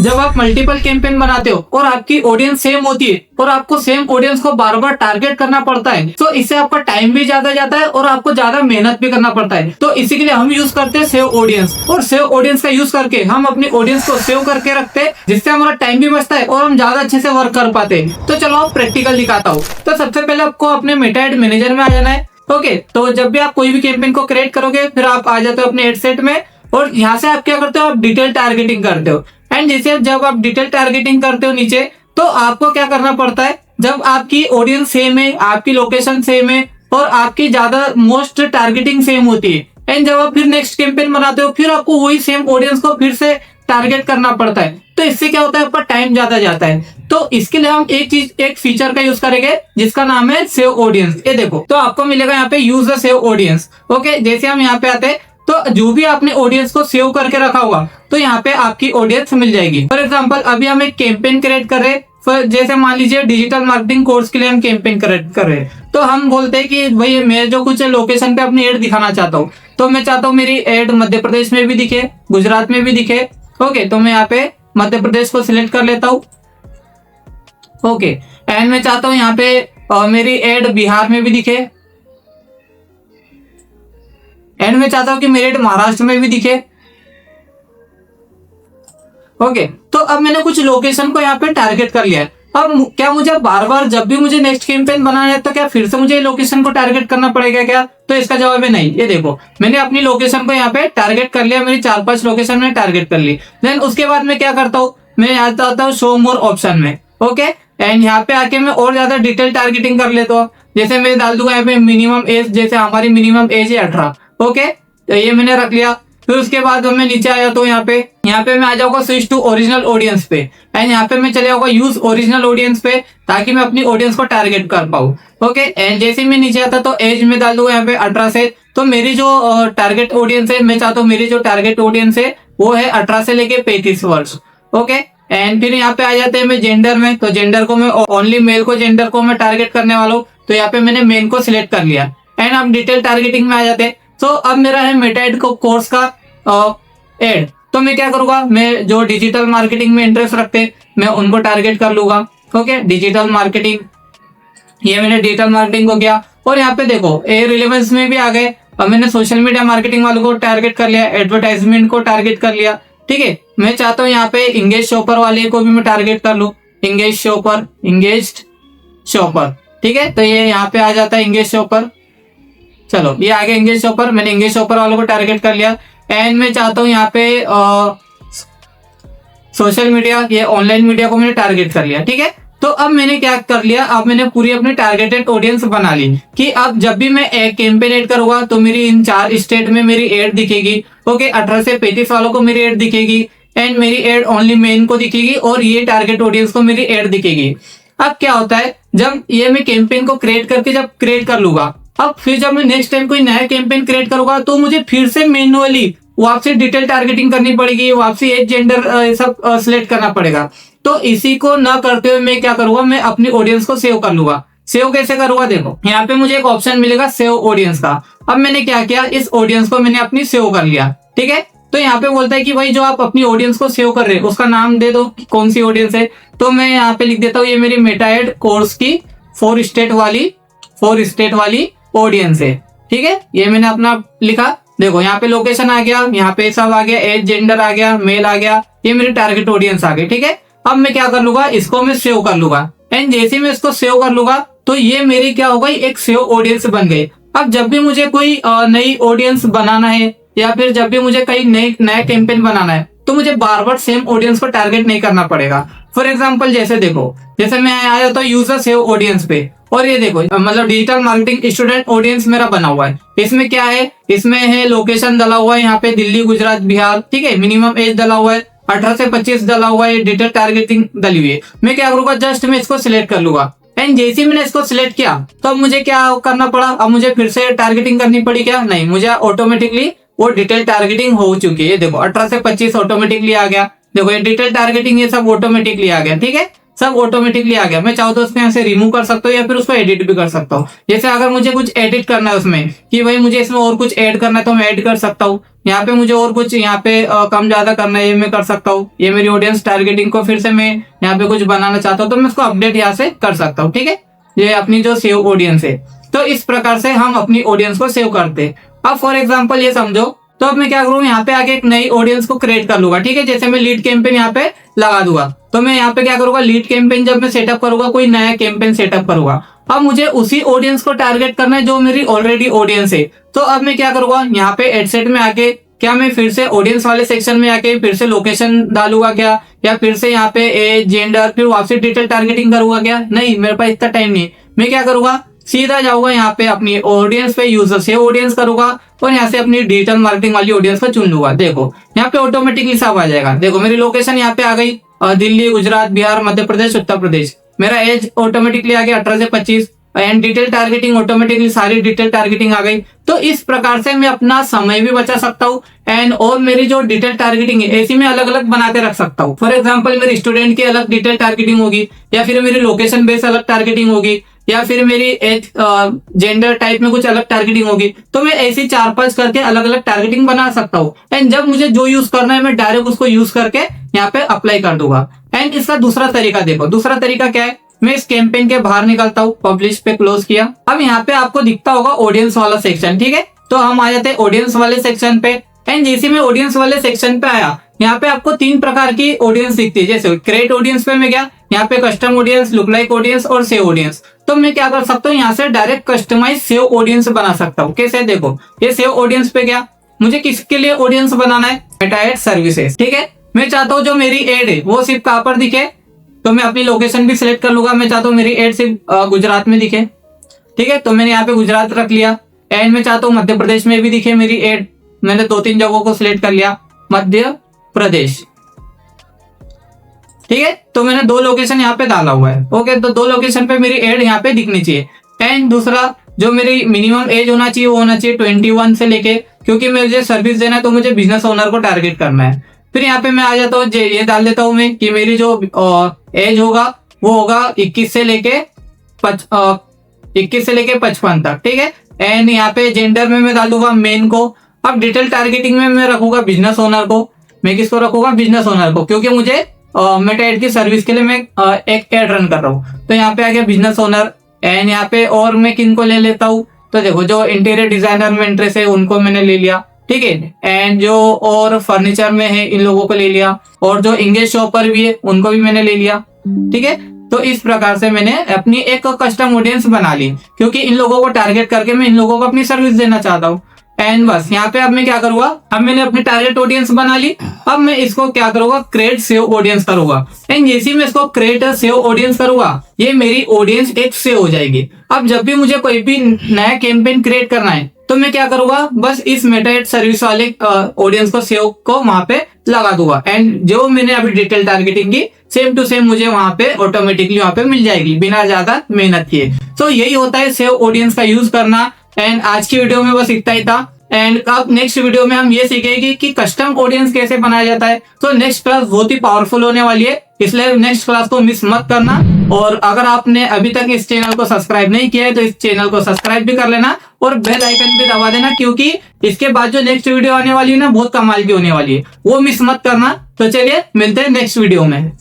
जब आप multiple campaign बनाते हो और आपकी ऑडियंस सेम होती है और आपको सेम ऑडियंस को बार बार टारगेट करना पड़ता है, तो इससे आपका टाइम भी ज्यादा जाता है और आपको ज्यादा मेहनत भी करना पड़ता है। तो इसी के लिए हम यूज करते हैं सेव ऑडियंस, और सेव ऑडियंस का यूज करके हम अपनी ऑडियंस को सेव करके रखते हैं, जिससे हमारा टाइम भी बचता है और हम ज्यादा अच्छे से वर्क कर पाते हैं। तो चलो आप प्रैक्टिकल दिखाता हूँ। तो सबसे पहले आपको अपने मेटा एड मैनेजर में आ जाना है। ओके, तो जब भी आप कोई भी कैंपेन को क्रिएट करोगे, फिर आप आ जाते हो अपने एड सेट में, और यहाँ से आप क्या करते हो, आप डिटेल टारगेटिंग करते हो। एंड जैसे जब आप डिटेल टारगेटिंग करते हो नीचे, तो आपको क्या करना पड़ता है, जब आपकी ऑडियंस सेम है, आपकी लोकेशन सेम है और आपकी ज्यादा मोस्ट टारगेटिंग सेम होती है, एंड जब आप फिर नेक्स्ट कैंपेन बनाते हो, फिर आपको वही सेम ऑडियंस को फिर से टारगेट करना पड़ता है। तो इससे क्या होता है, आपका टाइम ज्यादा जाता है। तो इसके लिए हम एक फीचर का यूज करेंगे जिसका नाम है सेव ऑडियंस। ये देखो, तो आपको मिलेगा यहाँ पे use the save audience. Okay, जैसे हम यहाँ पे आते हैं, तो जो भी आपने ऑडियंस को सेव करके रखा होगा, तो यहाँ पे आपकी ऑडियंस मिल जाएगी। फॉर एग्जाम्पल, अभी हम एक कैंपेन क्रिएट कर रहे हैं, जैसे मान लीजिए डिजिटल मार्केटिंग कोर्स के लिए हम कैंपेन क्रिएट कर रहे हैं। तो हम बोलते हैं कि भाई मैं जो कुछ लोकेशन पे अपनी एड दिखाना चाहता हूँ, तो मैं चाहता हूँ मेरी एड मध्य प्रदेश में भी दिखे, गुजरात में भी दिखे। ओके, तो मैं यहाँ पे मध्य प्रदेश को सिलेक्ट कर लेता हूँ। ओके, एंड मैं चाहता हूँ यहाँ पे मेरी एड बिहार में भी दिखे, एंड मैं चाहता हूं कि मेरी एड महाराष्ट्र में भी दिखे। ओके, तो अब मैंने कुछ लोकेशन को यहाँ पे टारगेट कर लिया है। अब क्या मुझे बार बार जब भी मुझे नेक्स्ट कैंपेन बनाना है, तो क्या फिर से मुझे लोकेशन को टारगेट करना पड़ेगा क्या? तो इसका जवाब है नहीं। ये देखो, मैंने अपनी लोकेशन को यहाँ पे टारगेट कर लिया, मेरी 4-5 लोकेशन में टारगेट कर ली। देन उसके बाद मैं क्या करता हूँ, मैं आता हूँ शो मोर ऑप्शन में। ओके, एंड यहाँ पे आके मैं और ज्यादा डिटेल टारगेटिंग कर लेता हूँ। जैसे मैं डाल दूंगा यहाँ पे मिनिमम एज, जैसे हमारी मिनिमम एज है 18। ओके, तो ये मैंने रख लिया। फिर उसके बाद मैं नीचे आया, तो यहाँ पे मैं आ जाऊंगा स्विच टू ओरिजिनल ऑडियंस पे, एंड यहाँ पे मैं चले जाऊंगा यूज ओरिजिनल ऑडियंस पे, ताकि मैं अपनी ऑडियंस को टारगेट कर पाऊँ। ओके, एंड जैसे मैं नीचे आता, तो एज में डाल दूंगा यहाँ पे 18 से। तो मेरी जो टारगेट ऑडियंस है, मैं चाहता हूँ मेरी जो टारगेट ऑडियंस है वो है 18 से लेके 35 वर्ष। ओके, एंड फिर यहाँ पे आ जाते हैं मैं जेंडर में, तो जेंडर को मैं ओनली मेल को जेंडर को मैं टारगेट करने वाला हूँ। तो यहाँ पे मैंने मेन को सिलेक्ट कर लिया, एंड अब डिटेल टारगेटिंग में आ जाते हैं। तो अब मेरा है मेटा एड को कोर्स का एड। तो मैं क्या करूंगा, मैं जो डिजिटल मार्केटिंग में इंटरेस्ट रखते हैं, मैं उनको टारगेट कर लूंगा। ओके, डिजिटल मार्केटिंग, ये मैंने डिजिटल मार्केटिंग को किया। और यहाँ पे देखो ए रिलेवेंस में भी आ गए। अब मैंने सोशल मीडिया मार्केटिंग वालों को टारगेट कर लिया, एडवर्टाइजमेंट को टारगेट कर लिया। ठीक है, मैं चाहता हूँ यहाँ पे इंगेज शॉपर वाले को भी मैं टारगेट कर लूँ, इंगेज शॉपर। ठीक है, तो ये यहाँ पे आ जाता है इंगेज शॉपर। चलो, ये आगे इंगेज शॉपर, मैंने इंगेज शॉपर वालों को टारगेट कर लिया। एंड मैं चाहता हूँ यहाँ पे सोशल मीडिया, ये ऑनलाइन मीडिया को मैंने टारगेट कर लिया। ठीक है, तो अब मैंने क्या कर लिया, अब मैंने पूरी अपनी टारगेटेड ऑडियंस बना ली कि अब जब भी मैं एक कैंपेन ऐड करूंगा, तो मेरी इन 4 स्टेट में मेरी एड दिखेगी। ओके, 18 से 35 वालों को मेरी एड दिखेगी, एंड मेरी एड ओनली मेन को दिखेगी, और ये टारगेट ऑडियंस को मेरी एड दिखेगी। अब क्या होता है, जब ये मैं कैंपेन को क्रिएट करके जब क्रिएट कर लूंगा, अब फिर जब मैं नेक्स्ट टाइम कोई नया कैंपेन क्रिएट करूंगा, तो मुझे फिर से मैन्युअली वापसी डिटेल टारगेटिंग करनी पड़ेगी, वापसी एज जेंडर सब सिलेक्ट करना पड़ेगा। तो इसी को ना करते हुए मैं क्या करूंगा, मैं अपनी ऑडियंस को सेव कर लूंगा। सेव कैसे करूंगा, देखो यहाँ पे मुझे एक ऑप्शन मिलेगा सेव ऑडियंस का। अब मैंने क्या किया, इस ऑडियंस को मैंने अपनी सेव कर लिया। ठीक है, तो यहाँ पे बोलता है कि भाई जो आप अपनी ऑडियंस को सेव कर रहे हैं, उसका नाम दे दो कि कौन सी ऑडियंस है। तो मैं यहाँ पे लिख देता हूँ, ये मेरी मेटा एड कोर्स की 4 स्टेट वाली ऑडियंस है। ठीक है, ये मैंने अपना लिखा। देखो यहाँ पे लोकेशन आ गया, यहाँ पे सब आ गया, एज जेंडर आ गया, मेल आ गया, ये मेरी टारगेट ऑडियंस आ गई। ठीक है, अब मैं क्या कर लूंगा, इसको मैं सेव कर लूंगा, एंड जैसे मैं इसको सेव कर लूंगा, तो ये मेरी क्या हो गई, एक सेव ऑडियंस बन गई। अब जब भी मुझे कोई नई ऑडियंस बनाना है, या फिर जब भी मुझे कहीं नया कैंपेन बनाना है, तो मुझे बार बार सेम ऑडियंस को टारगेट नहीं करना पड़ेगा। फॉर एग्जाम्पल, जैसे देखो, जैसे मैं आया तो यूजर सेव ऑडियंस पे, और ये देखो मतलब डिजिटल मार्केटिंग स्टूडेंट ऑडियंस मेरा बना हुआ है। इसमें क्या है, इसमें है लोकेशन डाला हुआ है यहाँ पे दिल्ली, गुजरात, बिहार। ठीक है, मिनिमम एज डाला हुआ है 18 से 25 डाला हुआ है, डिटेल टारगेटिंग डाली हुई है। मैं क्या करूंगा, जस्ट मैं इसको सिलेक्ट कर लूंगा, एंड जैसे ही मैंने इसको सिलेक्ट किया, तो अब मुझे क्या करना पड़ा, अब मुझे फिर से टारगेटिंग करनी पड़ी क्या? नहीं, मुझे ऑटोमेटिकली वो डिटेल टारगेटिंग हो चुकी है। देखो 18 से 25 ऑटोमेटिकली आ गया। देखो ये डिटेल टारगेटिंग ये सब ऑटोमेटिकली आ गया। ठीक है, सब ऑटोमेटिकली आ गया। मैं चाहूँ तो उसको यहाँ से रिमूव कर सकता हूँ या फिर उसको एडिट भी कर सकता हूँ। जैसे अगर मुझे कुछ एडिट करना है उसमें कि भाई मुझे इसमें और कुछ ऐड करना है तो मैं ऐड कर सकता हूँ। यहाँ पे मुझे और कुछ यहाँ पे कम ज्यादा करना है, ये मैं कर सकता हूँ। ये मेरी ऑडियंस टारगेटिंग को फिर से मैं यहाँ पे कुछ बनाना चाहता हूँ तो मैं उसको अपडेट यहाँ से कर सकता हूँ। ठीक है, ये अपनी जो सेव ऑडियंस है। तो इस प्रकार से हम अपनी ऑडियंस को सेव करते हैं। अब फॉर एग्जांपल ये समझो, तो अब मैं क्या करूँ, यहाँ पे आके एक नई ऑडियंस को क्रिएट कर लूंगा। ठीक है, जैसे मैं लीड कैंपेन यहाँ पे लगा दूंगा, तो मैं यहाँ पे क्या करूंगा, लीड कैंपेन जब मैं सेटअप करूंगा, कोई नया कैंपेन सेटअप करूंगा, अब मुझे उसी ऑडियंस को टारगेट करना है जो मेरी ऑलरेडी ऑडियंस है। तो अब मैं क्या करूंगा, यहाँ पे एडसेट में आके क्या मैं फिर से ऑडियंस वाले सेक्शन में आके फिर से लोकेशन डालूंगा क्या, या फिर से यहाँ पे एज, जेंडर, फिर वापसी डिटेल टारगेटिंग करूंगा क्या? नहीं, मेरे पास इतना टाइम नहीं। मैं क्या करूंगा, सीधा जाऊंगा यहाँ पे अपनी ऑडियंस पे, यूजर से ऑडियंस करूंगा और यहाँ से अपनी डिजिटल मार्केटिंग वाली ऑडियंस को चुन लूंगा। देखो यहाँ पे ऑटोमेटिकली सब आ जाएगा। देखो मेरी लोकेशन यहाँ पे आ गई, दिल्ली, गुजरात, बिहार, मध्य प्रदेश, उत्तर प्रदेश। मेरा एज ऑटोमेटिकली आ गया 18 से 25 एंड डिटेल टारगेटिंग ऑटोमेटिकली सारी डिटेल टारगेटिंग आ गई। तो इस प्रकार से मैं अपना समय भी बचा सकता हूँ एंड और मेरी जो डिटेल टारगेटिंग है ऐसी मैं अलग अलग बना के रख सकता हूँ। फॉर एग्जांपल मेरी स्टूडेंट की अलग डिटेल टारगेटिंग होगी, या फिर मेरी लोकेशन बेस्ड अलग टारगेटिंग होगी, या फिर मेरी एज, जेंडर टाइप में कुछ अलग टारगेटिंग होगी। तो मैं ऐसी 4-5 करके अलग अलग टारगेटिंग बना सकता हूँ एंड जब मुझे जो यूज करना है मैं डायरेक्ट उसको यूज करके यहाँ पे अप्लाई कर दूंगा। एंड इसका दूसरा तरीका देखो, दूसरा तरीका क्या है, मैं इस कैंपेन के बाहर निकलता हूँ, पब्लिश पे क्लोज किया। अब यहाँ पे आपको दिखता होगा ऑडियंस वाला सेक्शन। ठीक है, तो हम आ जाते हैं ऑडियंस वाले सेक्शन पे एंड जैसे मैं ऑडियंस वाले सेक्शन पे आया, यहाँ पे आपको 3 प्रकार की ऑडियंस दिखती है। जैसे क्रिएट ऑडियंस पे मैं गया, यहाँ पे custom audience, look like audience और सेव ऑडियंस। तो मैं क्या कर सकता हूँ, यहाँ से डायरेक्ट कस्टमाइज सेव ऑडियंस बना सकता हूँ। कैसे? देखो ये सेव ऑडियंस पे गया, मुझे किसके लिए ऑडियंस बनाना है, मेटा एड सर्विसेज। ठीक है, मैं चाहता हूँ जो मेरी एड है वो सिर्फ कहाँ पर दिखे, तो मैं अपनी लोकेशन भी सिलेक्ट कर लूंगा। मैं चाहता हूँ मेरी एड सिर्फ गुजरात में दिखे। ठीक है, तो मैंने यहाँ पे गुजरात रख लिया एंड मैं चाहता हूँ मध्य प्रदेश में भी दिखे मेरी एड। मैंने 2-3 जगहों को सिलेक्ट कर लिया, मध्य प्रदेश। ठीक है, तो मैंने 2 लोकेशन यहाँ पे डाला हुआ है। ओके, तो 2 लोकेशन पे मेरी एड यहाँ पे दिखनी चाहिए। एंड दूसरा जो मेरी मिनिमम एज होना चाहिए वो होना चाहिए 21 से लेके, क्योंकि मुझे सर्विस देना है तो मुझे बिजनेस ओनर को टारगेट करना है। फिर यहाँ पे मैं आ जाता हूँ, ये डाल देता हूँ मैं कि मेरी जो एज होगा वो होगा 21 से लेके 55 तक। ठीक है, एंड यहाँ पे जेंडर में मैं डालूंगा मेन को। अब डिटेल टारगेटिंग में मैं रखूंगा बिजनेस ओनर को। मैं किसको रखूंगा? बिजनेस ओनर को, क्योंकि मुझे मेटा एड की सर्विस के लिए मैं एक एड रन कर रहा हूँ। तो यहाँ पे आ गया बिजनेस ओनर एंड यहाँ पे और मैं किन को ले लेता हूँ, तो देखो जो इंटीरियर डिजाइनर में इंटरेस्ट है उनको मैंने ले लिया। ठीक है, एंड जो और फर्नीचर में है इन लोगों को ले लिया, और जो इंग्लिश शॉपर भी है उनको भी मैंने ले लिया। ठीक है, तो इस प्रकार से मैंने अपनी एक कस्टम ऑडियंस बना ली, क्योंकि इन लोगों को टारगेट करके मैं इन लोगों को अपनी सर्विस देना चाहता हूँ। एंड बस यहाँ पे अब मैं क्या करूंगा, अब मैंने अपनी टारगेट ऑडियंस बना ली। अब मैं इसको क्या करूंगा, क्रिएट सेव ऑडियंस करूंगा। एंड जैसे ही मैं इसको क्रिएट सेव ऑडियंस करूंगा, ये मेरी ऑडियंस एक सेव हो जाएगी। अब जब भी मुझे कोई भी नया कैंपेन क्रिएट करना है तो मैं क्या करूंगा, बस इस मेटा एड सर्विस वाले ऑडियंस को सेव को वहां पे लगा दूंगा एंड जो मैंने अभी डिटेल टारगेटिंग की सेम टू सेम मुझे वहां पे ऑटोमेटिकली वहां पे मिल जाएगी बिना ज्यादा मेहनत किए। तो यही होता है सेव ऑडियंस का यूज करना। एंड आज की वीडियो में बस इतना ही था। एंड अब नेक्स्ट वीडियो में हम ये सीखेंगे कि कस्टम ऑडियंस कैसे बनाया जाता है। तो नेक्स्ट क्लास बहुत ही पावरफुल होने वाली है, इसलिए नेक्स्ट क्लास को मिस मत करना। और अगर आपने अभी तक इस चैनल को सब्सक्राइब नहीं किया है तो इस चैनल को सब्सक्राइब भी कर लेना और बेल आइकन भी दबा देना, क्योंकि इसके बाद जो नेक्स्ट वीडियो आने वाली है ना बहुत कमाल की होने वाली है, वो मिस मत करना। तो चलिए मिलते हैं नेक्स्ट वीडियो में।